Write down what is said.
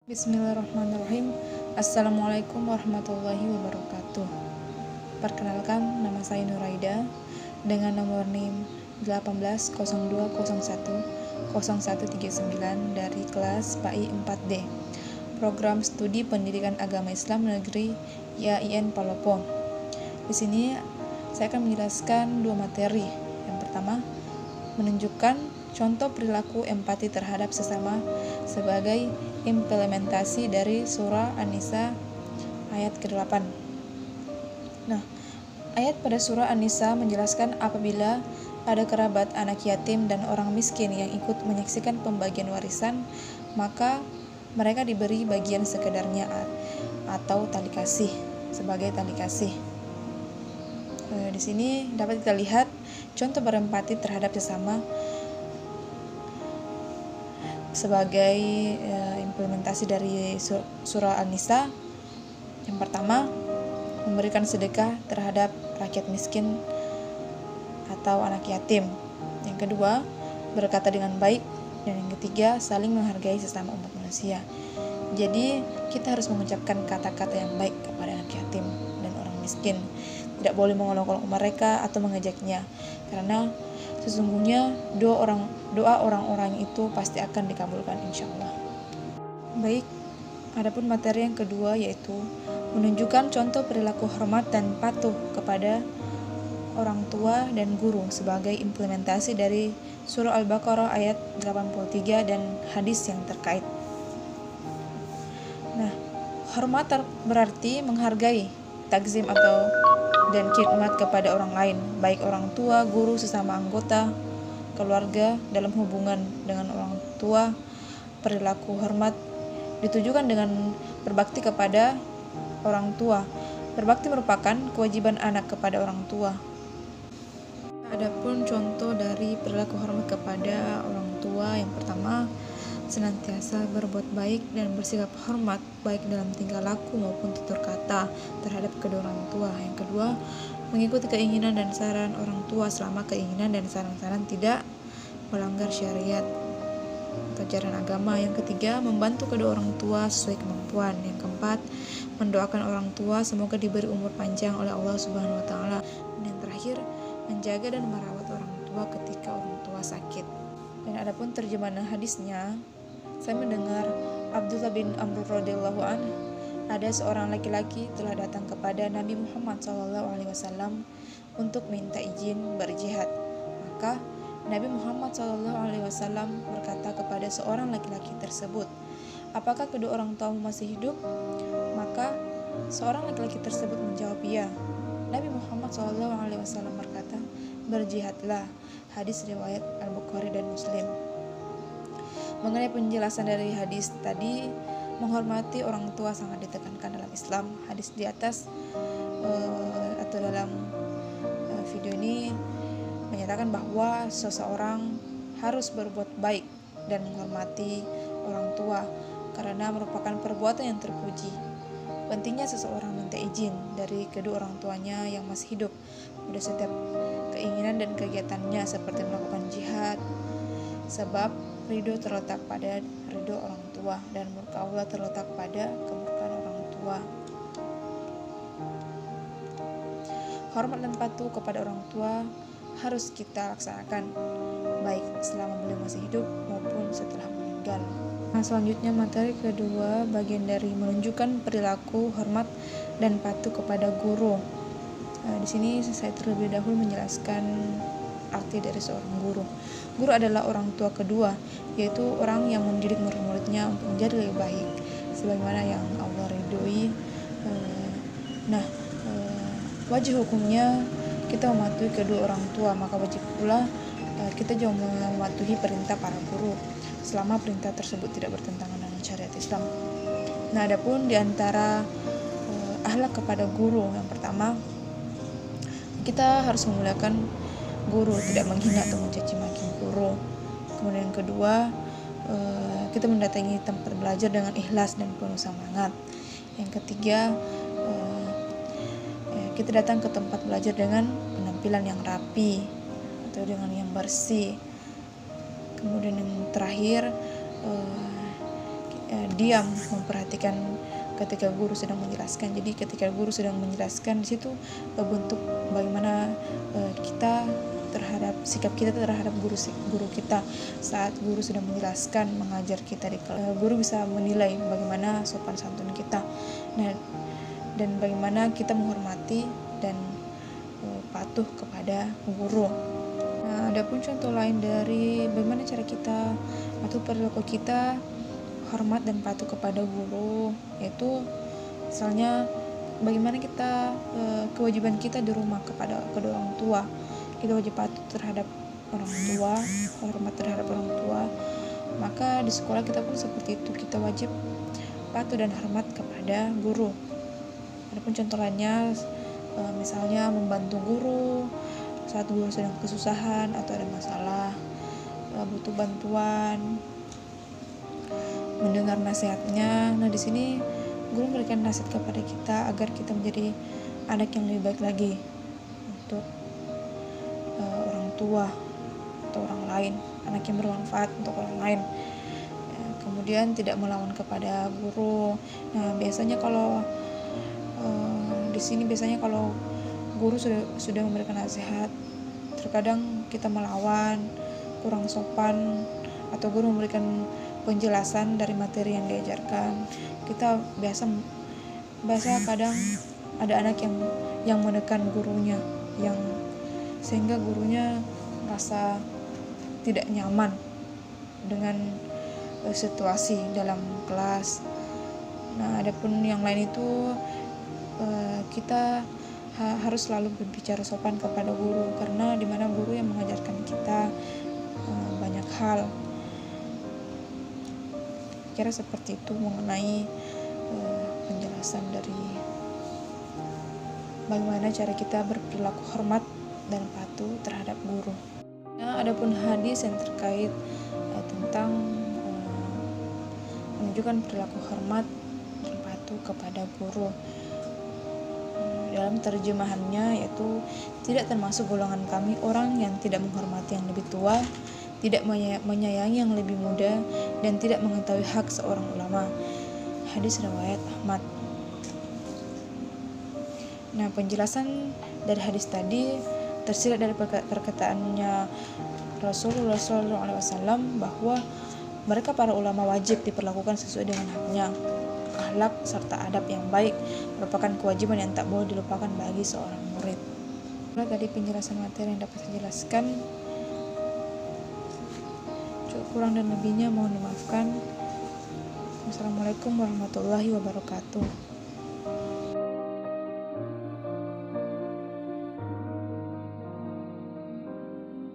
Bismillahirrahmanirrahim. Assalamualaikum warahmatullahi wabarakatuh. Perkenalkan, nama saya Nuraida dengan nomor NIM 1802010139 dari kelas PAI 4D, Program Studi Pendidikan Agama Islam Negeri YAIN Palopo. Di sini saya akan menjelaskan dua materi. Yang pertama, menunjukkan contoh perilaku empati terhadap sesama sebagai implementasi dari surah An-Nisa ayat ke-8. Nah, ayat pada surah An-Nisa menjelaskan apabila ada kerabat, anak yatim, dan orang miskin yang ikut menyaksikan pembagian warisan, maka mereka diberi bagian sekedarnya atau tali kasih, sebagai tali kasih. Di sini dapat kita lihat contoh berempati terhadap sesama sebagai implementasi dari surah An-Nisa. Yang pertama, memberikan sedekah terhadap rakyat miskin atau anak yatim. Yang kedua, berkata dengan baik. Dan yang ketiga, saling menghargai sesama umat manusia. Jadi kita harus mengucapkan kata-kata yang baik kepada anak yatim dan orang miskin. Tidak boleh mengolok-olok mereka atau mengejaknya, karena sesungguhnya doa orang-orang itu pasti akan dikabulkan insya Allah. Baik, adapun materi yang kedua yaitu menunjukkan contoh perilaku hormat dan patuh kepada orang tua dan guru sebagai implementasi dari surah Al-Baqarah ayat 83 dan hadis yang terkait. Nah, hormat berarti menghargai, takzim atau dan khidmat kepada orang lain, baik orang tua, guru, sesama anggota keluarga. Dalam hubungan dengan orang tua, perilaku hormat ditujukan dengan berbakti kepada orang tua. Berbakti merupakan kewajiban anak kepada orang tua. Adapun contoh dari perilaku hormat kepada orang tua, yang pertama, senantiasa berbuat baik dan bersikap hormat baik dalam tingkah laku maupun tutur kata terhadap kedua orang tua. Yang kedua, mengikuti keinginan dan saran orang tua selama keinginan dan saran-saran tidak melanggar syariat atau ajaran agama. Yang ketiga, membantu kedua orang tua sesuai kemampuan. Yang keempat, mendoakan orang tua semoga diberi umur panjang oleh Allah Subhanahu wa taala. Dan yang terakhir, menjaga dan merawat orang tua ketika orang tua sakit. Dan adapun terjemahan hadisnya, saya mendengar Abdullah bin Amr radhiyallahu anhu, ada seorang laki-laki telah datang kepada Nabi Muhammad SAW untuk minta izin berjihad. Maka Nabi Muhammad SAW berkata kepada seorang laki-laki tersebut, apakah kedua orang tuamu masih hidup? Maka seorang laki-laki tersebut menjawab, ya. Nabi Muhammad SAW berkata, berjihadlah. Hadis riwayat Al-Bukhari dan Muslim. Mengenai penjelasan dari hadis tadi, menghormati orang tua sangat ditekankan dalam Islam. Hadis di atas atau dalam video ini menyatakan bahwa seseorang harus berbuat baik dan menghormati orang tua karena merupakan perbuatan yang terpuji. Pentingnya seseorang minta izin dari kedua orang tuanya yang masih hidup pada setiap keinginan dan kegiatannya, seperti melakukan jihad, sebab ridho terletak pada ridho orang tua dan murka Allah terletak pada kemurkaan orang tua. Hormat dan patuh kepada orang tua harus kita laksanakan baik selama beliau masih hidup maupun setelah meninggal. Nah, selanjutnya materi kedua, bagian dari menunjukkan perilaku hormat dan patuh kepada guru. Di sini saya terlebih dahulu menjelaskan arti dari seorang guru. Guru adalah orang tua kedua, yaitu orang yang mendidik murid-muridnya untuk menjadi lebih baik, sebagaimana yang Allah ridhoi. Wajib hukumnya kita mematuhi kedua orang tua, maka wajib pula kita juga mematuhi perintah para guru selama perintah tersebut tidak bertentangan dengan syariat Islam. Nah, adapun di antara akhlak kepada guru, yang pertama, kita harus memuliakan guru, tidak menghina atau mencaci maki guru. Kemudian yang kedua, kita mendatangi tempat belajar dengan ikhlas dan penuh semangat. Yang ketiga, kita datang ke tempat belajar dengan penampilan yang rapi atau dengan yang bersih. Kemudian yang terakhir, diam memperhatikan ketika guru sedang menjelaskan. Jadi ketika guru sedang menjelaskan, di situ bentuk bagaimana sikap kita terhadap guru kita saat guru sedang menjelaskan, mengajar kita di kelas. Guru bisa menilai bagaimana sopan santun kita, dan bagaimana kita menghormati dan patuh kepada guru. Nah, adapun contoh lain dari bagaimana cara kita atau perilaku kita hormat dan patuh kepada guru, yaitu misalnya bagaimana kita kewajiban kita di rumah kepada kedua orang tua. Kita wajib patuh terhadap orang tua, hormat terhadap orang tua. Maka di sekolah kita pun seperti itu, kita wajib patuh dan hormat kepada guru. Adapun contoh lainnya, misalnya membantu guru saat guru sedang kesusahan atau ada masalah, butuh bantuan, mendengar nasihatnya. Nah, di sini guru memberikan nasihat kepada kita agar kita menjadi anak yang lebih baik lagi untuk orang tua atau orang lain, anak yang bermanfaat untuk orang lain. Kemudian tidak melawan kepada guru. Nah, biasanya kalau di sini kalau guru sudah memberikan nasihat, terkadang kita melawan, kurang sopan, atau guru memberikan penjelasan dari materi yang diajarkan. Kita biasa kadang ada anak yang menekan gurunya, sehingga gurunya merasa tidak nyaman dengan situasi dalam kelas. Nah, adapun yang lain itu kita harus selalu berbicara sopan kepada guru, karena dimana guru yang mengajarkan kita banyak hal. Kira seperti itu mengenai penjelasan dari bagaimana cara kita berperilaku hormat dan patuh terhadap guru. Nah, adapun hadis yang terkait tentang menunjukkan perilaku hormat dan patuh kepada guru, dalam terjemahannya yaitu tidak termasuk golongan kami orang yang tidak menghormati yang lebih tua, tidak menyayangi yang lebih muda, dan tidak mengetahui hak seorang ulama. Hadis riwayat Ahmad. Nah, penjelasan dari hadis tadi tersirat dari perkataannya Rasulullah SAW bahwa mereka para ulama wajib diperlakukan sesuai dengan haknya. Akhlak serta adab yang baik merupakan kewajiban yang tak boleh dilupakan bagi seorang murid. Nah, tadi penjelasan materi yang dapat saya jelaskan. Kurang dan lebihnya mohon dimaafkan. Wassalamualaikum warahmatullahi wabarakatuh.